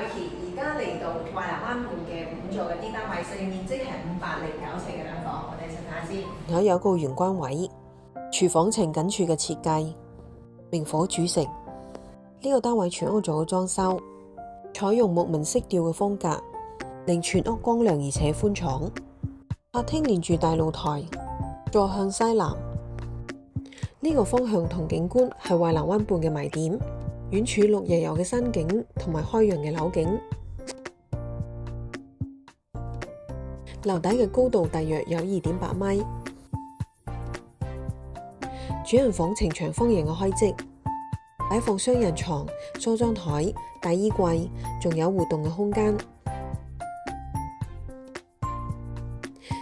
Vicky，而家嚟到華南灣畔嘅5座嘅 D 單位，實用面積係509尺嘅兩房，我哋一齊睇下先。我有個玄關位，廚房呈緊處嘅設計，明火煮食。呢個單位全屋做咗裝修，採用木紋色調嘅風格，令全屋光亮而且寬敞。客廳連住大露台，坐向西南。呢個方向同景觀係華南灣畔嘅賣點，遠處綠油油嘅山景同埋開揚嘅樓景。樓底嘅高度大約有2.8米。主人房呈長方形嘅開積，擺放雙人床、梳妝台、大衣櫃，仲有活動嘅空間。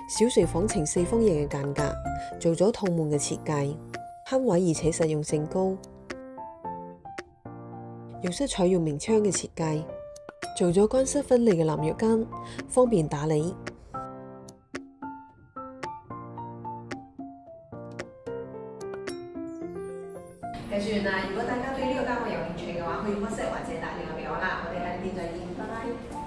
小睡房呈4方形嘅間隔，做咗趟門嘅設計，慳位而且實用性高。浴室採用明窗嘅設計，做咗乾濕分離嘅淋浴間，方便打理。計算啦，如果大家對呢個單位有興趣嘅話，可以 WhatsApp 或者打電話俾我啦。我哋下次再見，拜拜。